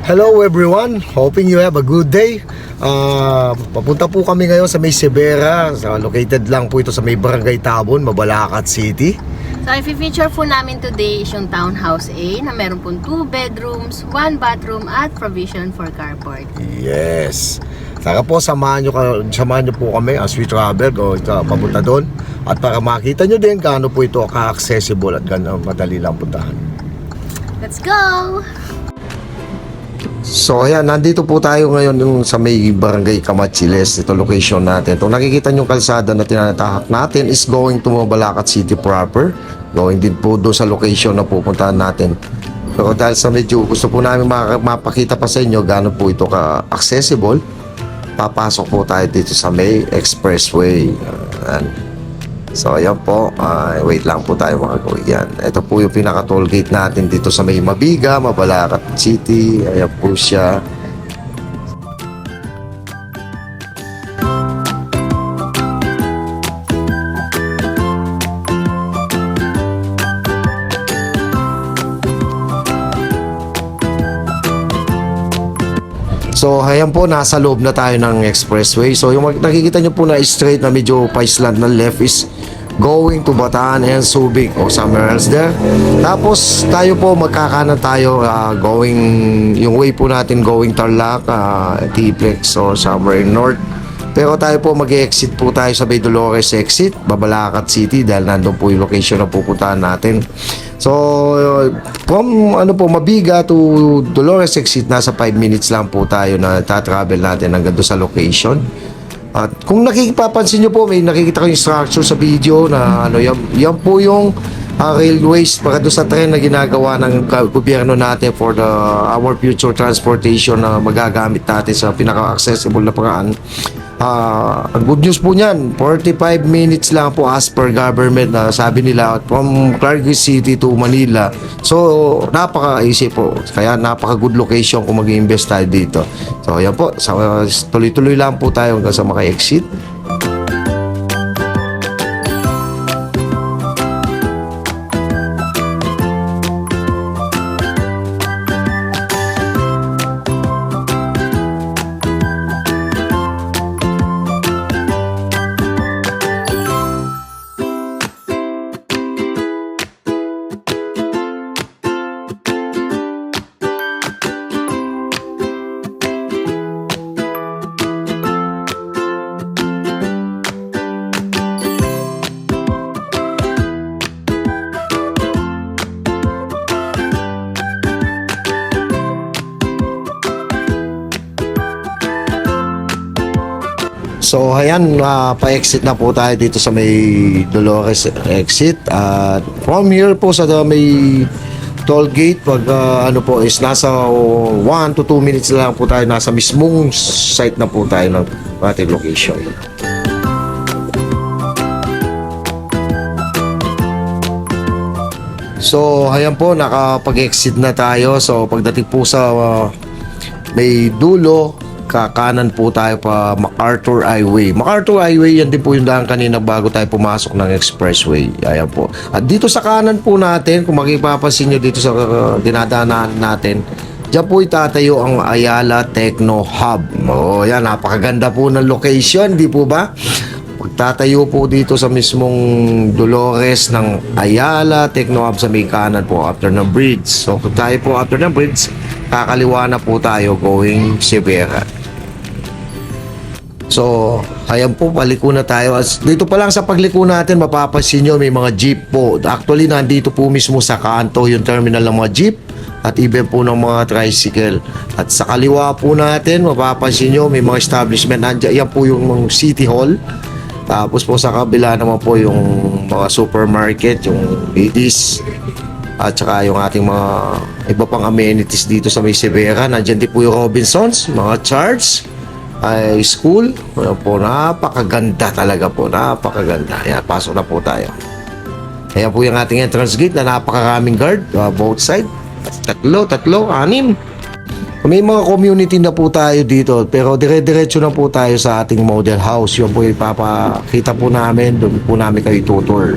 Hello everyone, hoping you have a good day. Papunta po kami ngayon sa may Severa. Located lang po ito sa may Barangay Tabon, Mabalacat City. So, i-feature po namin today is yung Townhouse A na meron po 2 bedrooms, 1 bathroom at provision for carport. Yes. Saka po, samahan nyo po kami as we travel papunta doon. At para makita nyo din gaano po ito ka-accessible at gaano madali lang puntahan. Let's go! So ayan, nandito po tayo ngayon yung sa may Barangay Camachiles. Ito location natin. Itong nakikita nyo kalsada na tinatahak natin is going to Mabalacat City proper. Going din po doon sa location na pupuntahan natin. Pero dahil sa medyo gusto po namin mapakita pa sa inyo gaano po ito ka-accessible, papasok po tayo dito sa may expressway. So ayan po, wait lang po tayo mga kaibigan. Ito po yung pinaka toll gate natin dito sa may Mabiga, Mabalacat City. Ayan po siya. So ayan po, nasa loob na tayo ng expressway. So yung nakikita nyo po na straight na medyo paislant na left is going to Bataan and Subic o somewhere else there. Tapos tayo po magkakanan tayo going, yung way po natin going Tarlac, T-Plex or somewhere in north. Pero tayo po mag-exit po tayo sa Bay Dolores exit, Mabalacat City, dahil nandun po yung location na pupuntahan natin. So from Mabiga to Dolores exit, nasa 5 minutes lang po tayo na travel natin hanggang doon sa location. At kung nakikipapansin nyo po, may nakikita kayong structure sa video na yan po yung railways para doon sa tren na ginagawa ng gobyerno natin for our future transportation na magagamit natin sa pinaka-accessible na paraan. Ang good news po niyan, 45 minutes lang po as per government na sabi nila from Clark City to Manila. So napaka-easy po, kaya napaka-good location kung mag-i-invest tayo dito. So yan po, tuloy-tuloy lang po tayo hanggang sa maka-exit. So ayan, pa-exit na po tayo dito sa may Dolores exit. At from here po sa may toll gate, pag is nasa 1 to 2 minutes lang po tayo, nasa mismong site na po tayo ng ating location. So ayan po, nakapag-exit na tayo. So pagdating po sa may dulo, kakanan po tayo pa MacArthur Highway. MacArthur Highway, yan din po yung daan kanina bago tayo pumasok ng expressway. Ayan po. At dito sa kanan po natin, kung makipapansin nyo dito sa dinadaanan natin, dyan po itatayo ang Ayala Techno Hub. O yan, napakaganda po ng location, di po ba? Pagtatayo po dito sa mismong Dolores ng Ayala Techno Hub sa may kanan po after ng bridge. So kung tayo po after ng bridge, kakaliwa na po tayo going Severa. So ayan po, paliko na tayo. Dito pa lang sa pagliko natin, mapapansin nyo may mga jeep po. Actually nandito po mismo sa kanto yung terminal ng mga jeep at even po ng mga tricycle. At sa kaliwa po natin, mapapansin nyo may mga establishment. Yan po yung City Hall. Tapos po sa kabila naman po yung mga supermarket, yung ladies, at saka yung ating mga iba pang amenities dito sa may Severa. Nandiyan din po yung Robinsons, mga church, school. Ayan po, napakaganda talaga po, napakaganda. Ayan, pasok na po tayo. Ayan po yung ating entrance gate na napakaraming guard, both side. Tatlo, 6. May mga community na po tayo dito, pero dire-diretso na po tayo sa ating model house. Yun po ipapakita po namin, doon po namin kayo tutor.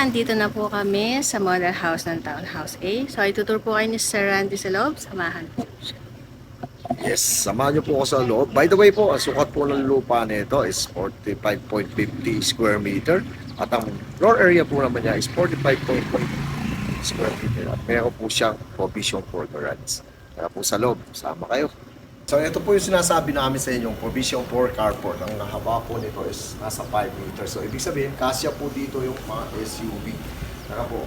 nandito na po kami sa model house ng Townhouse A. So, itutur po kayo ni Sir Randy sa loob. Samahan po siya. Yes, samahan niyo po ako sa loob. By the way po, ang sukat po ng lupa nito is 45.50 square meter. At ang floor area po naman niya is 45.5 square meter. At meron po siyang provision for garage. Kaya po sa loob, sama kayo. So ito po yung sinasabi namin sa inyong provision for carport. Ang haba po nito is nasa 5 meters. So ibig sabihin, kasya po dito yung mga SUV. Kaya po,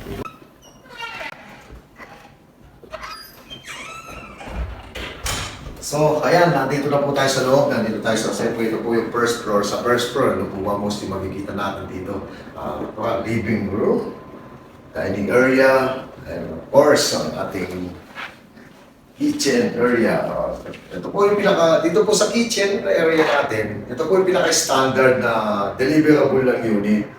so, ayan, nandito na po tayo sa loob. Nandito tayo sa siyempre, ito po yung first floor. Sa first floor, ano po ba mostly makikita natin dito? Living room, dining area, and of course, ang ating kitchen area. Ito po yung dito po sa kitchen area natin, ito po yung pinaka-standard na deliverable ng unit.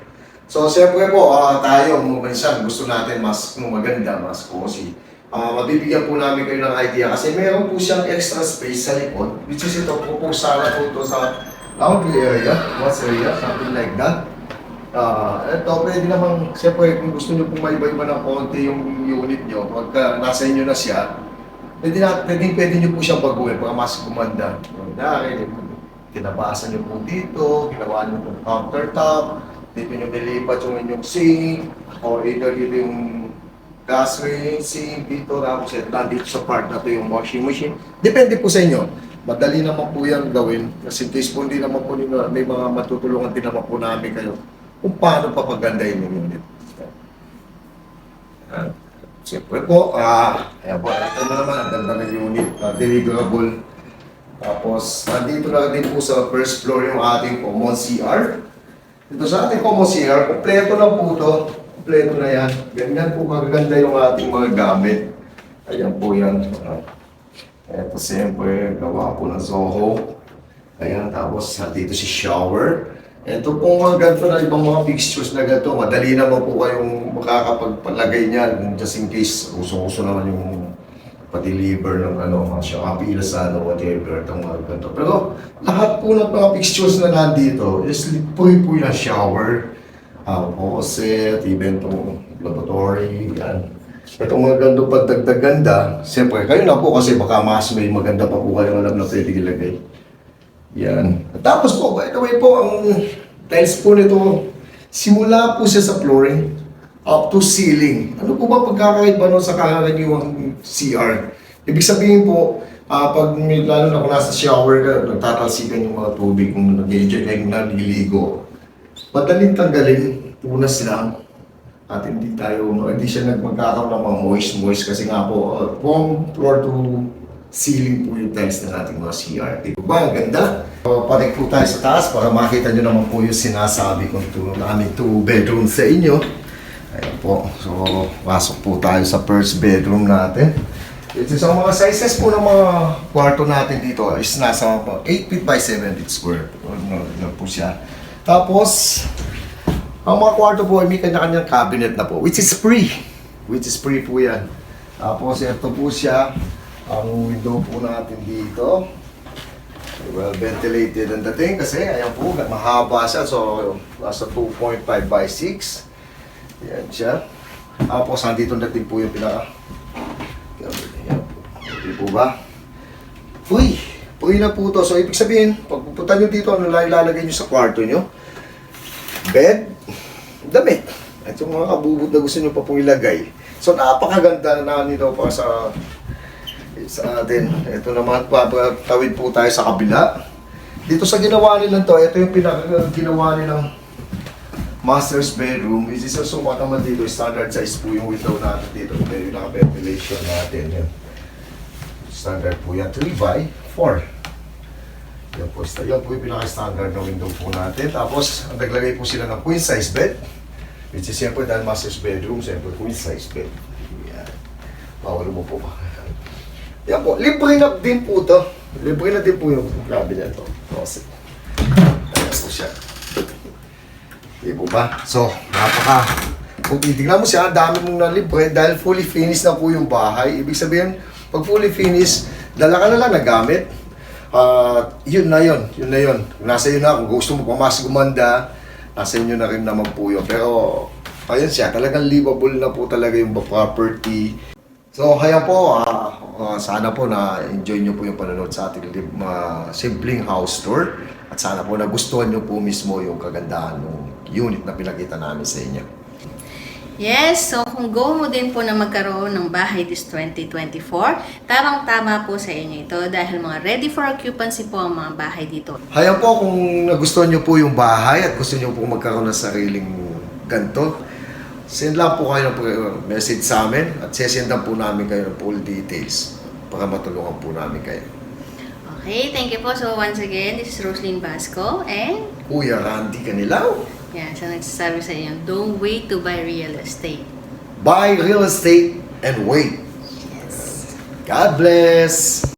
So, siyempre po, tayo, minsan gusto natin mas maganda, mas cozy. Mabibigyan po namin kayo ng idea kasi meron po siyang extra space sa likod, which is ito po sana po ito sa laundry area, wash area, something like that. Ito pwede namang, siyempre kung gusto nyo pong maiba-iba ng konti yung unit nyo, pagka nasa inyo na siya, pwede nyo po siyang baguhin para mas gumanda. Dahil, kinabasan nyo po dito, ginawa nyo po countertop, dito nyo nilipat yung inyong sink, or either dito yung gas ring, sink, dito, tapos nandito sa part na to yung washing machine. Depende po sa inyo. Madali naman po yan gawin. Kasi in case po hindi naman po may mga matutulungan din naman po namin kayo kung paano papagandahin yung unit. Siyempre po, ayan po, ito na naman, ang ganda ng unit, deliverable. Tapos, nandito na din po sa first floor yung ating common CR. Dito sa ating common CR, kompleto na po ito. Kompleto na yan. Ganyan po magaganda yung ating mga gamit. Ayan po yan. Ito siyempre, gawa po ng Zoho. Ayan, tapos dito si shower. Ito po mga ganito na ibang mga fixtures na ganito. Madali naman po kayong makakapagpalagay niyan. Just in case, uso-uso naman yung pa-deliver ng mga pila whatever, itong mga ganito. Pero lahat po ng mga fixtures na nandito is po yung shower, faucet, even itong lavatory, yan. Itong mga ganito pagdagdag-ganda, siyempre kayo na po kasi baka mas may maganda pa po kayong alam na pwede ilagay. Yan. At tapos po, by the way po, ang tiles po nito, simula po siya sa flooring up to ceiling. Ano po ba pagkakaiba nun sa karaniwang CR? Ibig sabihin po, pag lalo na kung nasa shower ka, nagtatalsikan yung mga tubig, kung nag-enjoy kayo naliligo, madaling tanggalin, punas lang. At hindi siya magkakaroon ng mga moist kasi nga po, from floor to ceiling po yung tiles ng ating mga CR. Diba ba? Ang ganda. Patik po tayo sa taas para makita nyo naman po yung sinasabi kong aming 2 bedroom sa inyo. Ayan po. So, pasok po tayo sa first bedroom natin. Ito sa mga sizes po ng mga kwarto natin dito is nasa 8 feet by 7 feet square. Ano po siya. Tapos, ang mga kwarto po ay may kanya-kanyang cabinet na po, which is free. Which is free po yan. Tapos, ito po siya. Ang window po natin dito, well ventilated ang dating kasi ayan po, mahaba siya. So, nasa 2.5 by 6. Yan siya. Tapos, nandito natin po yung pinaka. Yan po. Hindi po ba? Uy! Uy na po to. So, ibig sabihin, pag pupunta nyo dito, ano lang ilalagay nyo sa kwarto nyo? Bed, damit. At yung mga kabubot na gusto nyo pa pong ilagay. So, napakaganda na nito pa sa atin. Ito naman, tawid po tayo sa kabila. Dito sa ginawa nilang to, ito yung ginawa nilang master's bedroom. Which is also naman dito, standard size po yung window natin dito. Yung naka-ventilation natin. Yan. Standard po yan, 3 by 4. Yan po yung pinaka-standard na window po natin. Tapos, naglagay po sila ng queen size bed. Which is siyempre dahil master's bedroom, siyempre queen size bed. Yan. Bawal mo po ba? Yan po, libre na din po ito. Libre na din po yung grabe na ito. Ayan po siya. Di po ba? So, kung titignan mo siya, dami mong na libre dahil fully finished na po yung bahay. Ibig sabihin, pag fully finished, dala ka na lang na gamit. Yun na yun. Nasa iyo na, kung gusto mo pa mas gumanda, nasa inyo na rin naman po yun. Pero, Ayun siya, talagang livable na po talaga yung property. So, kaya po, sana po na-enjoy nyo po yung panonood sa ating simpleng house tour. At sana po nagustuhan nyo po mismo yung kagandahan ng unit na pinakita namin sa inyo. Yes, so kung go mo din po na magkaroon ng bahay this 2024, tamang-tama po sa inyo ito dahil mga ready for occupancy po ang mga bahay dito. Kaya po, kung nagustuhan nyo po yung bahay at gusto nyo po magkaroon ng sariling ganito, send lang po kayo ng message sa amin at sesendan po namin kayo ng full details para matulungan po namin kayo. Okay, thank you po. So once again, this is Roslyn Basco and Kuya Randy Canilaw. yan, siya nagsasabi sa inyo, don't wait to buy real estate. Buy real estate and wait. Yes. God bless!